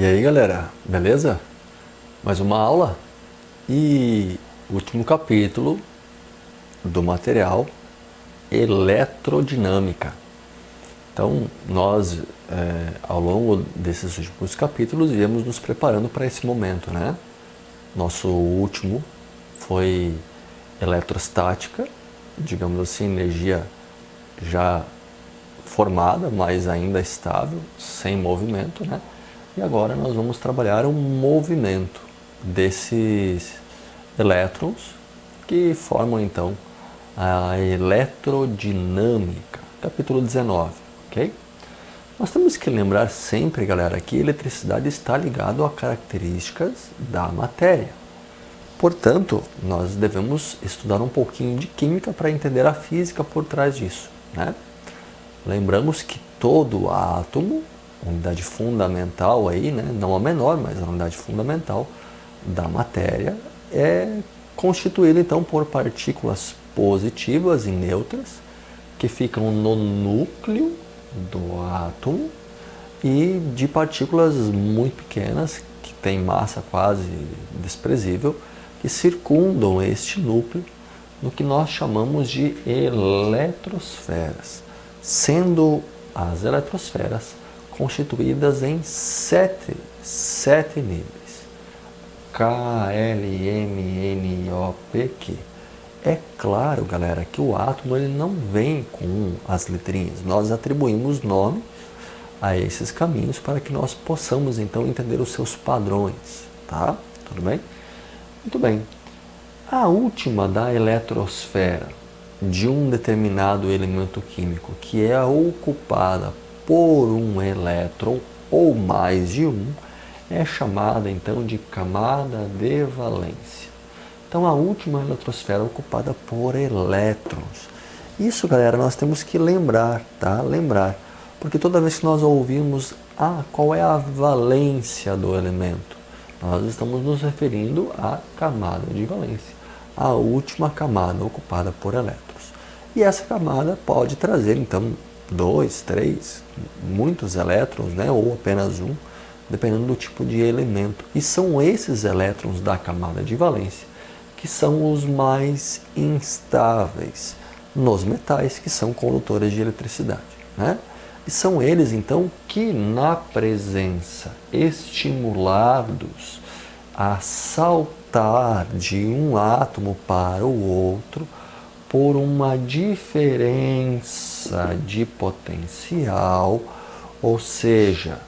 aí galera, beleza? Mais uma aula e último capítulo do material Eletrodinâmica. Então nós ao longo desses últimos capítulos íamos nos preparando para esse momento, né? Nosso último foi eletrostática, digamos assim, energia já formada, mas ainda estável, sem movimento, né? E agora nós vamos trabalhar o movimento desses elétrons que formam então a eletrodinâmica, capítulo 19, ok? Nós temos que lembrar sempre, galera, que a eletricidade está ligada a características da matéria. Portanto, nós devemos estudar um pouquinho de química para entender a física por trás disso, né? Lembramos que todo átomo, unidade fundamental aí, né, não a menor, mas a unidade fundamental da matéria, é constituído então por partículas positivas e neutras que ficam no núcleo do átomo e de partículas muito pequenas que têm massa quase desprezível que circundam este núcleo no que nós chamamos de eletrosferas, sendo as eletrosferas constituídas em sete níveis. K, L, M, N, O, P, Q. É claro, galera, que o átomo ele não vem com as letrinhas. Nós atribuímos nome a esses caminhos para que nós possamos então entender os seus padrões, tá? Tudo bem? Muito bem. A última da eletrosfera de um determinado elemento químico que é ocupada por um elétron ou mais de um, é chamada então de camada de valência. Então a última eletrosfera é ocupada por elétrons. Isso, galera, nós temos que lembrar, tá? Lembrar, porque toda vez que nós ouvimos qual é a valência do elemento, nós estamos nos referindo à camada de valência, a última camada ocupada por elétrons. E essa camada pode trazer, então, 2, 3, muitos elétrons, né, ou apenas um, dependendo do tipo de elemento. E são esses elétrons da camada de valência que são os mais instáveis nos metais, que são condutores de eletricidade, né? E são eles, então, que na presença, estimulados a saltar de um átomo para o outro por uma diferença de potencial, ou seja,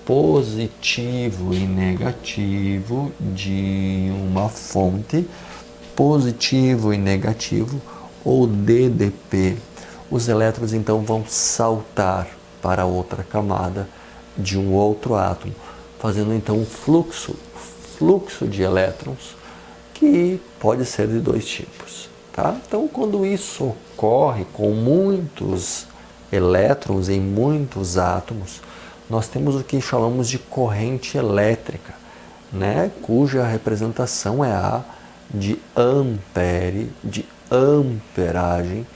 positivo e negativo de uma fonte, positivo e negativo, ou DDP, os elétrons então vão saltar para outra camada de um outro átomo, fazendo então um fluxo de elétrons que pode ser de dois tipos, tá? Então, quando isso ocorre com muitos elétrons em muitos átomos, nós temos o que chamamos de corrente elétrica, né? Cuja representação é a de ampere, de amperagem,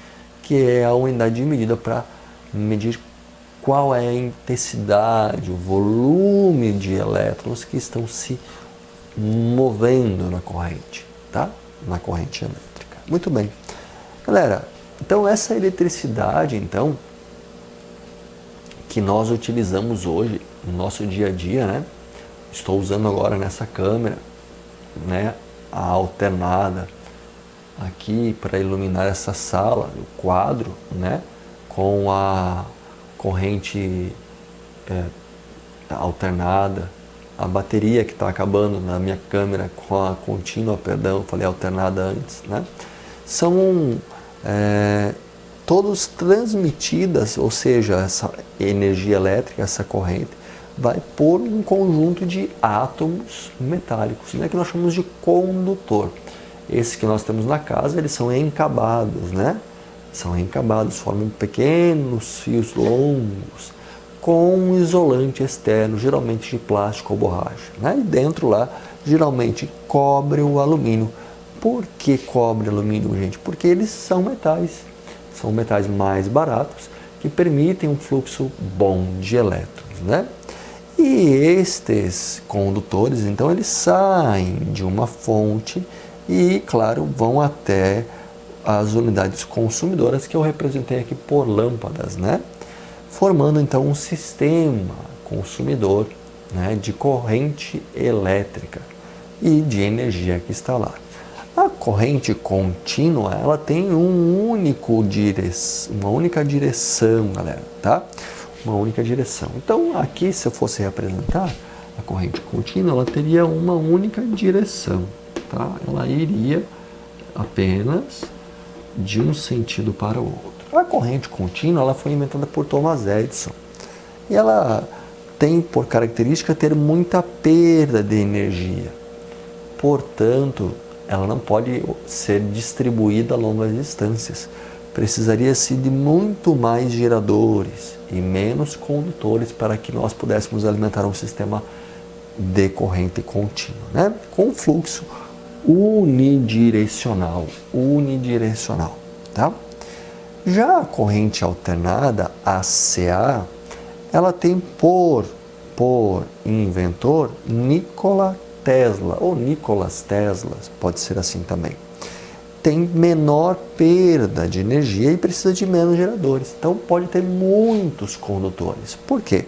que é a unidade de medida para medir qual é a intensidade, o volume de elétrons que estão se movendo na corrente, tá? Na corrente elétrica. Muito bem. Galera, então essa eletricidade, então, que nós utilizamos hoje no nosso dia a dia, né? Estou usando agora nessa câmera, né, a alternada aqui para iluminar essa sala, o quadro, né, com a corrente alternada, a bateria que está acabando na minha câmera com a contínua, perdão, falei alternada antes, né? São todos transmitidas, ou seja, essa energia elétrica, essa corrente, vai por um conjunto de átomos metálicos, né, que nós chamamos de condutor. Esses que nós temos na casa, eles são encabados, né? São encabados, formam pequenos fios longos, com um isolante externo, geralmente de plástico ou borracha, né? E dentro lá, geralmente, cobre ou alumínio. Por que cobre e alumínio, gente? Porque eles são metais mais baratos, que permitem um fluxo bom de elétrons, né? E estes condutores, então, eles saem de uma fonte e, claro, vão até as unidades consumidoras que eu representei aqui por lâmpadas, né? Formando, então, um sistema consumidor, né, de corrente elétrica e de energia que está lá. A corrente contínua, ela tem uma única direção, galera, tá? Uma única direção. Então, aqui, se eu fosse representar a corrente contínua, ela teria uma única direção, tá? Ela iria apenas de um sentido para o outro. A corrente contínua, ela foi inventada por Thomas Edison e ela tem por característica ter muita perda de energia. Portanto, ela não pode ser distribuída a longas distâncias. Precisaria-se de muito mais geradores e menos condutores para que nós pudéssemos alimentar um sistema de corrente contínua, né? Com fluxo unidirecional, tá? Já a corrente alternada, ACA, ela tem por inventor Nikola Tesla, ou Nicholas Tesla, pode ser assim também. Tem menor perda de energia e precisa de menos geradores. Então pode ter muitos condutores. Por quê?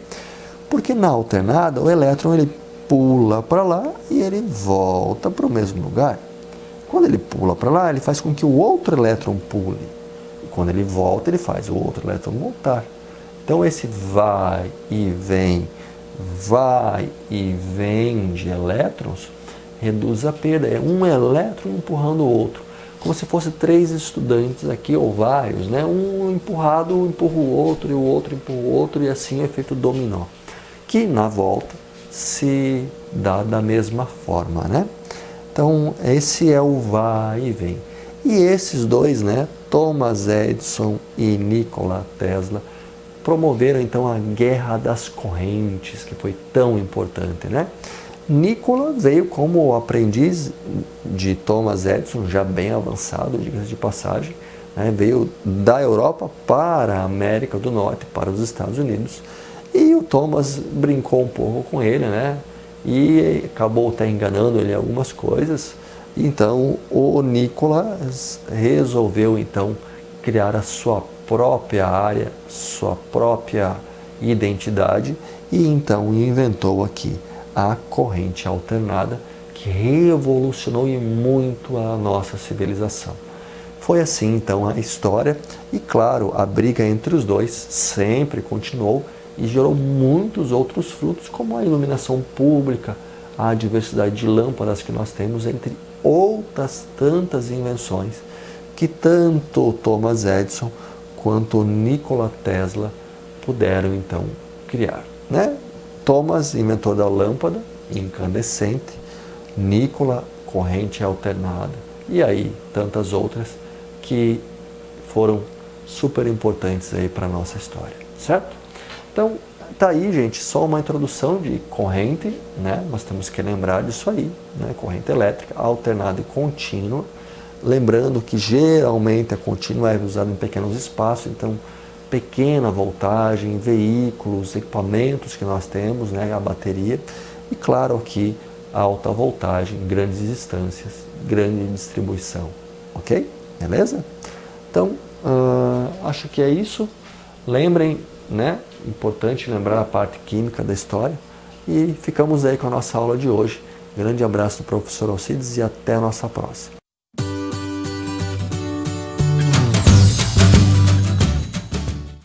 Porque na alternada o elétron ele pula para lá e ele volta para o mesmo lugar. Quando ele pula para lá, ele faz com que o outro elétron pule. E quando ele volta, ele faz o outro elétron voltar. Então esse vai e vem de elétrons reduz a perda. É um elétron empurrando o outro. Como se fosse 3 estudantes aqui, ou vários, né? Um empurra o outro, e o outro empurra o outro, e assim é feito dominó. Que na volta se dá da mesma forma, né? Então, esse é o vai e vem. E esses dois, né? Thomas Edison e Nikola Tesla, promoveram então a guerra das correntes, que foi tão importante, né? Nikola veio como aprendiz de Thomas Edison, já bem avançado, diga-se de passagem, né? Veio da Europa para a América do Norte, para os Estados Unidos, e o Thomas brincou um pouco com ele, né? E acabou até enganando ele em algumas coisas. Então o Nikola resolveu então criar a sua própria área, sua própria identidade, e então inventou aqui a corrente alternada, que revolucionou e muito a nossa civilização. Foi assim então a história, e claro, a briga entre os dois sempre continuou e gerou muitos outros frutos, como a iluminação pública, a diversidade de lâmpadas que nós temos, entre outras tantas invenções que tanto Thomas Edison quanto Nikola Tesla puderam então criar, né? Thomas, inventor da lâmpada incandescente, Nikola, corrente alternada, e aí tantas outras que foram super importantes aí para a nossa história, certo? Então, tá aí, gente, só uma introdução de corrente, né? Nós temos que lembrar disso aí, né? Corrente elétrica alternada e contínua. Lembrando que geralmente a contínua é usada em pequenos espaços, então pequena voltagem, veículos, equipamentos que nós temos, né? A bateria. E claro aqui, alta voltagem, grandes distâncias, grande distribuição, ok? Beleza? Então, acho que é isso. Lembrem, né? Importante lembrar a parte química da história. E ficamos aí com a nossa aula de hoje. Grande abraço do professor Alcides e até a nossa próxima.